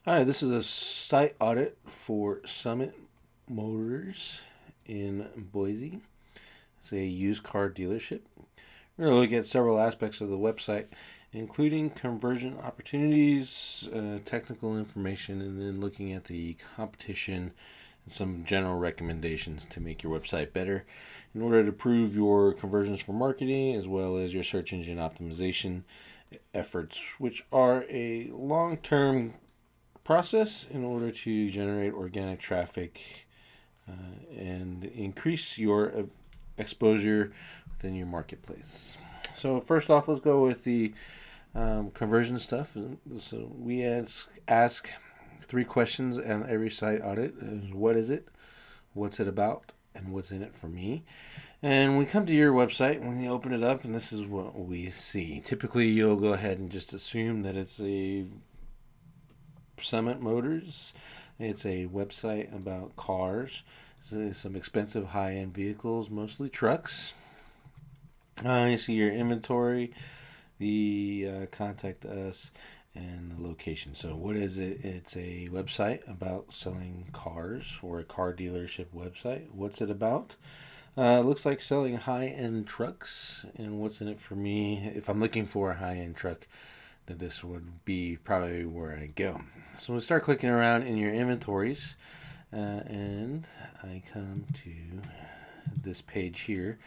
Hi, this is a site audit for Summit Motors in Boise. It's a used car dealership. We're going to look at several aspects of the website, including conversion opportunities, technical information, and then looking at the competition and some general recommendations to make your website better in order to improve your conversions for marketing as well as your search engine optimization efforts, which are a long term process in order to generate organic traffic and increase your exposure within your marketplace. So first off, let's go with the conversion stuff. So we ask three questions on every site audit: what is it, what's it about, and what's in it for me. And we come to your website when you open it up, and this is what we see. Typically, you'll go ahead and just assume that it's a Summit Motors. It's a website about cars, some expensive high end vehicles, mostly trucks. You see your inventory, the contact us, and the location. So, what is it? It's a website about selling cars or a car dealership website. What's it about? Looks like selling high end trucks. And what's in it for me? If I'm looking for a high end truck, that this would be probably where I go. So we'll start clicking around in your inventories, and I come to this page here.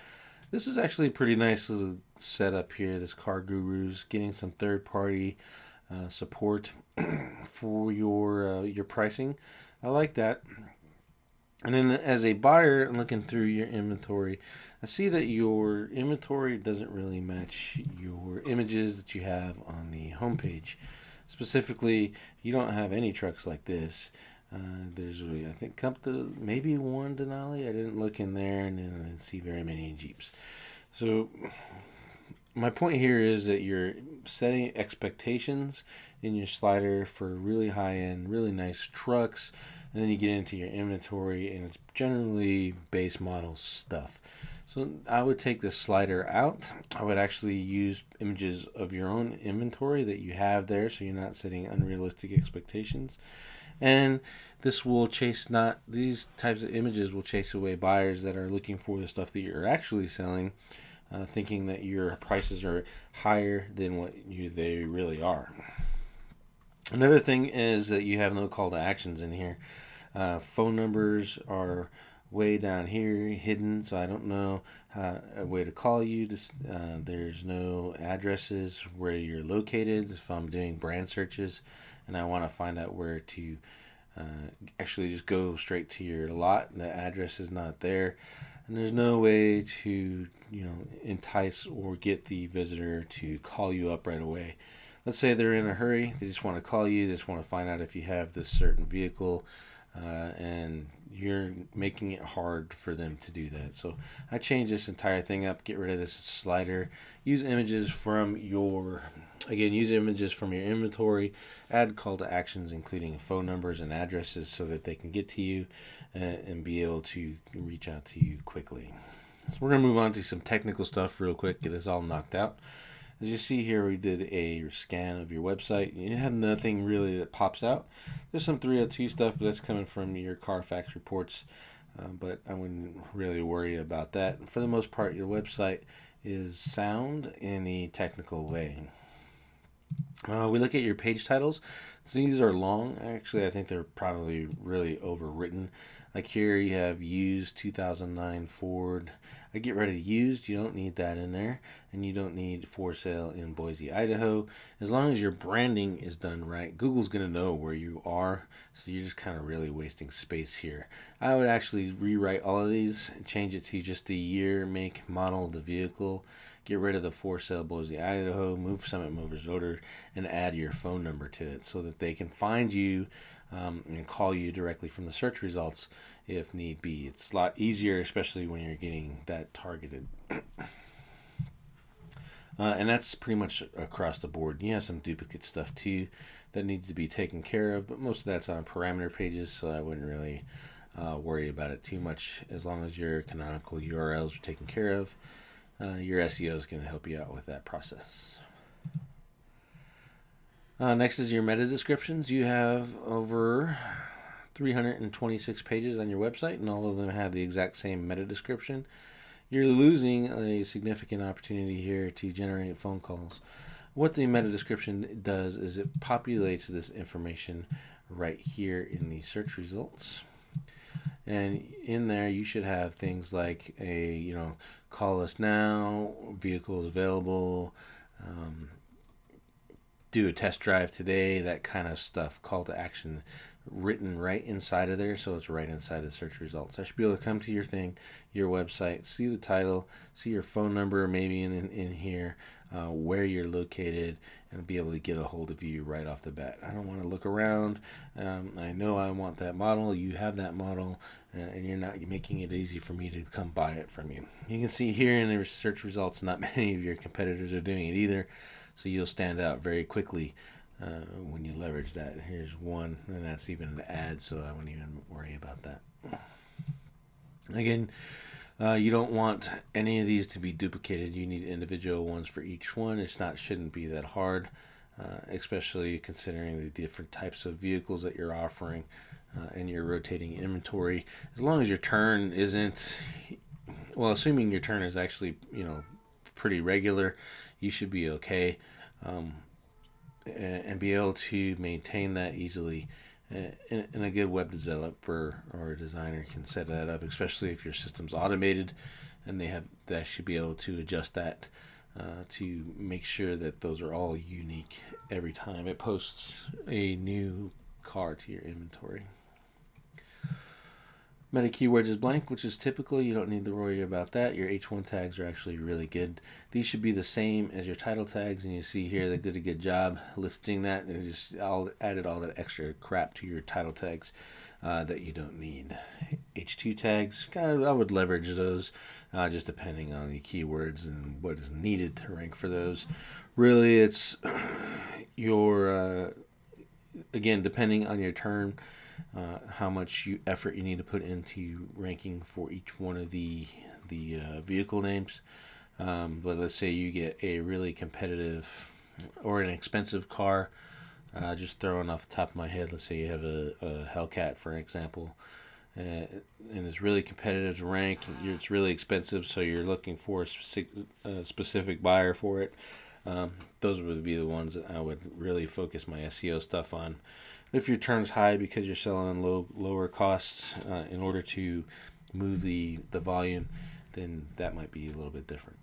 This is actually a pretty nice little setup here. This Car Guru's getting some third-party support for your pricing. I like that. And then as a buyer looking through your inventory, I see that your inventory doesn't really match your images that you have on the homepage. Specifically, you don't have any trucks like this. There's I think up to maybe one Denali. I didn't look in there, and then I didn't see very many Jeeps. So my point here is that you're setting expectations in your slider for really high end, really nice trucks, and then you get into your inventory, and it's generally base model stuff. So I would take the slider out. I would actually use images of your own inventory that you have there, so you're not setting unrealistic expectations. And this will chase not these types of images will chase away buyers that are looking for the stuff that you're actually selling, thinking that your prices are higher than what they really are. Another thing is that you have no call to actions in here. Phone numbers are way down here, hidden, so I don't know a way to call you. There's no addresses where you're located. If I'm doing brand searches and I want to find out where to uh, actually just go straight to your lot, the address is not there. And there's no way to, entice or get the visitor to call you up right away. Let's say they're in a hurry, they just want to call you, they just want to find out if you have this certain vehicle, and you're making it hard for them to do that. So I changed this entire thing up, get rid of this slider, use images from your inventory, add call to actions including phone numbers and addresses so that they can get to you and be able to reach out to you quickly. So we're going to move on to some technical stuff real quick, get this all knocked out. As you see here, we did a scan of your website. You have nothing really that pops out. There's some 302 stuff, but that's coming from your Carfax reports. But I wouldn't really worry about that. For the most part, your website is sound in a technical way. We look at your page titles. So these are long. Actually, I think they're probably really overwritten. Like here, you have used 2009 Ford. I get rid of used. You don't need that in there. And you don't need for sale in Boise, Idaho. As long as your branding is done right, Google's going to know where you are. So you're just kind of really wasting space here. I would actually rewrite all of these and change it to just the year, make, model of the vehicle. Get rid of the for sale Boise, Idaho, move Summit Motors order, and add your phone number to it so that they can find you and call you directly from the search results if need be. It's a lot easier, especially when you're getting that targeted. And that's pretty much across the board. You have some duplicate stuff too that needs to be taken care of, but most of that's on parameter pages, so I wouldn't really worry about it too much as long as your canonical URLs are taken care of. Your SEO is going to help you out with that process. Next is your meta descriptions. You have over 326 pages on your website, and all of them have the exact same meta description. You're losing a significant opportunity here to generate phone calls. What the meta description does is it populates this information right here in the search results. And in there, you should have things like call us now, vehicles available, um, do a test drive today, that kind of stuff, call to action written right inside of there, so it's right inside the search results. I should be able to come to your thing, your website, see the title, see your phone number maybe in here, where you're located, and be able to get a hold of you right off the bat. I don't want to look around. I know I want that model. You have that model, and you're not making it easy for me to come buy it from you. You can see here in the search results, not many of your competitors are doing it either. So you'll stand out very quickly when you leverage that. Here's one, and that's even an ad, so I wouldn't even worry about that. Again, you don't want any of these to be duplicated. You need individual ones for each one. Shouldn't be that hard, especially considering the different types of vehicles that you're offering and your rotating inventory. As long as your turn isn't, well, assuming your turn is actually pretty regular, you should be okay, and be able to maintain that easily. And a good web developer or a designer can set that up, especially if your system's automated, and they should be able to adjust that to make sure that those are all unique every time it posts a new car to your inventory. Meta keywords is blank, which is typical. You don't need to worry about that. Your H1 tags are actually really good. These should be the same as your title tags, and you see here they did a good job listing that, and just added all that extra crap to your title tags that you don't need. H2 tags, I would leverage those just depending on the keywords and what is needed to rank for those. Really, it's your, again, depending on your turn, how much effort you need to put into ranking for each one of the vehicle names. But let's say you get a really competitive or an expensive car. Just throwing off the top of my head, let's say you have a Hellcat, for example, and it's really competitive ranked. It's really expensive, so you're looking for a specific buyer for it. Those would be the ones that I would really focus my SEO stuff on. If your turn's high because you're selling lower costs in order to move the volume, then that might be a little bit different.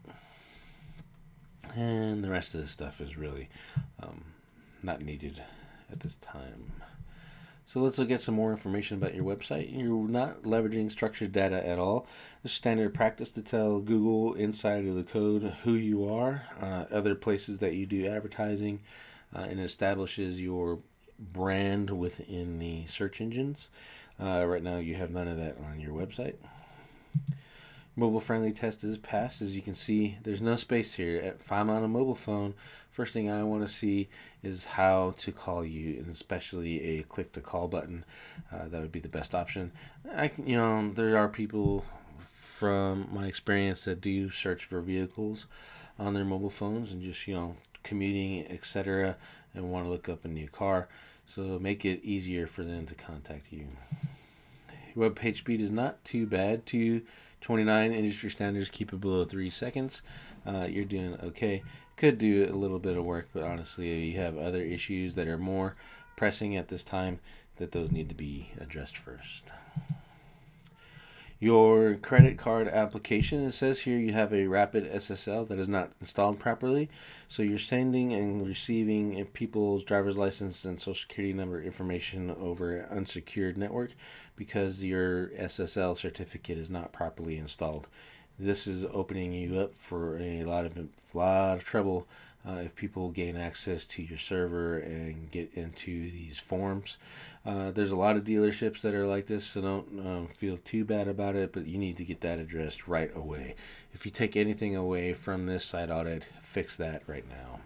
And the rest of this stuff is really not needed at this time. So let's look at some more information about your website. You're not leveraging structured data at all. It's standard practice to tell Google inside of the code who you are, other places that you do advertising, and establishes your brand within the search engines. Right now you have none of that on your website. Mobile friendly test is passed. As you can see, there's no space here. If I'm on a mobile phone, first thing I want to see is how to call you, and especially a click to call button. That would be the best option. There are people from my experience that do search for vehicles on their mobile phones and just commuting, etc., and want to look up a new car. So make it easier for them to contact you. Your web page speed is not too bad. 229 industry standards, keep it below 3 seconds. You're doing okay. Could do a little bit of work, but honestly, you have other issues that are more pressing at this time that those need to be addressed first. Your credit card application, it says here you have a rapid SSL that is not installed properly. So you're sending and receiving people's driver's license and social security number information over an unsecured network because your SSL certificate is not properly installed. This is opening you up for a lot of trouble if people gain access to your server and get into these forms. There's a lot of dealerships that are like this, so don't feel too bad about it, but you need to get that addressed right away. If you take anything away from this site audit, fix that right now.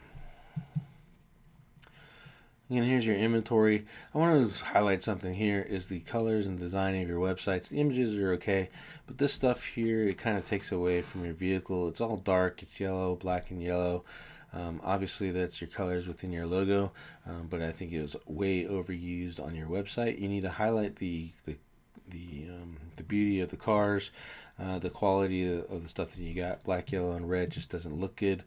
And here's your inventory. I want to highlight something here is the colors and design of your websites. The images are okay, but this stuff here, it kind of takes away from your vehicle. It's all dark. It's yellow, black and yellow. Obviously, that's your colors within your logo, but I think it was way overused on your website. You need to highlight the beauty of the cars, the quality of the stuff that you got. Black, yellow, and red just doesn't look good.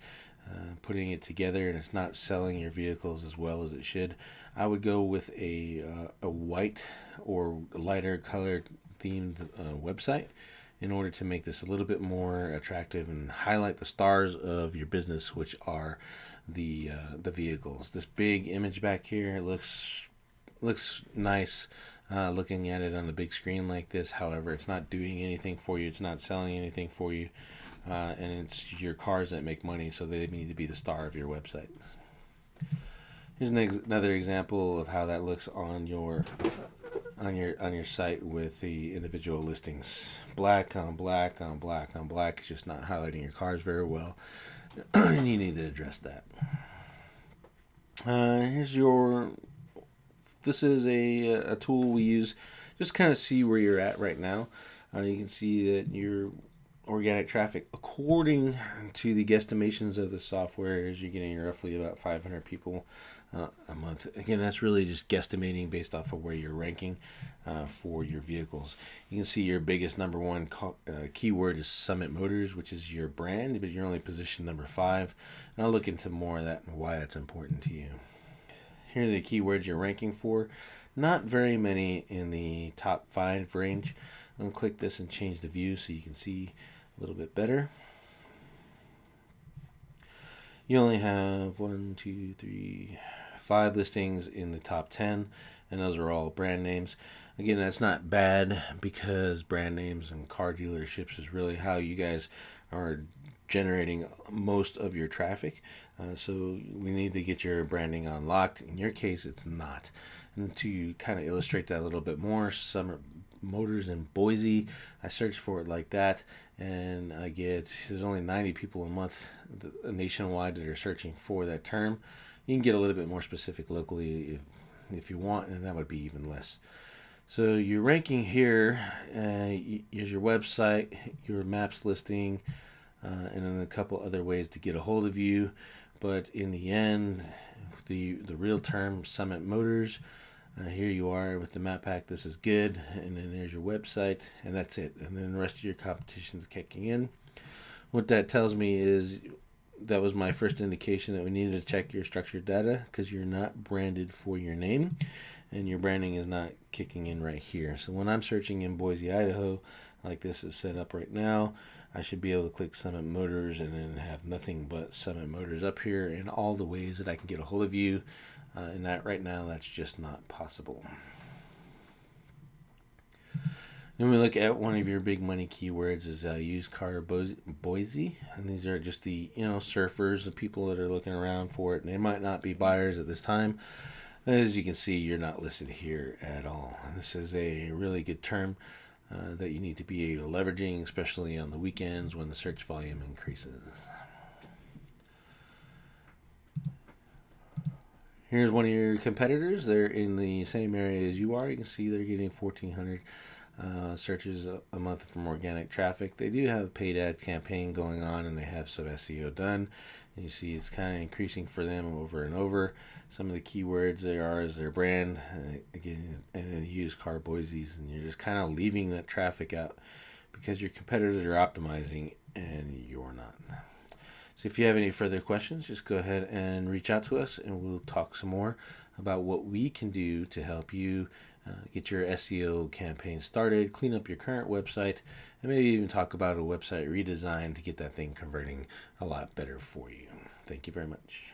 Putting it together, and it's not selling your vehicles as well as it should. I would go with a white or lighter colored themed website in order to make this a little bit more attractive and highlight the stars of your business, which are the vehicles. This big image back here looks nice looking at it on the big screen like this. However, it's not doing anything for you. It's not selling anything for you. And it's your cars that make money, so they need to be the star of your website. Here's another example of how that looks on your site with the individual listings. Black on black on black on black. It's just not highlighting your cars very well, and you need to address that. This is a tool we use just kind of see where you're at right now. You can see that your organic traffic, according to the guesstimations of the software, is you're getting roughly about 500 people a month. Again, that's really just guesstimating based off of where you're ranking for your vehicles. You can see your biggest number one keyword is Summit Motors, which is your brand, but you're only positioned number 5. And I'll look into more of that and why that's important to you. Here are the keywords you're ranking for. Not very many in the top 5 range. I'm going to click this and change the view so you can see a little bit better. You only have 5 listings in the top 10, and those are all brand names. Again, that's not bad because brand names and car dealerships is really how you guys are generating most of your traffic. So we need to get your branding unlocked. In your case, it's not. And to kind of illustrate that a little bit more, Summit Motors in Boise, I searched for it like that, and there's only 90 people a month nationwide that are searching for that term. You can get a little bit more specific locally if you want, and that would be even less. So your ranking here is your website, your maps listing, and then a couple other ways to get a hold of you. But in the end, the real term, Summit Motors, here you are with the map pack. This is good. And then there's your website, and that's it. And then the rest of your competition's kicking in. What that tells me is that was my first indication that we needed to check your structured data because you're not branded for your name, and your branding is not kicking in right here. So when I'm searching in Boise, Idaho, like this is set up right now, I should be able to click Summit Motors and then have nothing but Summit Motors up here and all the ways that I can get a hold of you. And that right now, that's just not possible. Then we look at one of your big money keywords is used car Boise, and these are just the surfers, the people that are looking around for it, and they might not be buyers at this time. As you can see, you're not listed here at all. This is a really good term that you need to be leveraging, especially on the weekends when the search volume increases. Here's one of your competitors. They're in the same area as you are. You can see they're getting 1,400 searches a month from organic traffic. They do have a paid ad campaign going on, and they have some SEO done. And you see it's kind of increasing for them over and over. Some of the keywords there are is their brand, again, and then used car Boise's, and you're just kind of leaving that traffic out because your competitors are optimizing and you're not. So if you have any further questions, just go ahead and reach out to us, and we'll talk some more about what we can do to help you get your SEO campaign started, clean up your current website, and maybe even talk about a website redesign to get that thing converting a lot better for you. Thank you very much.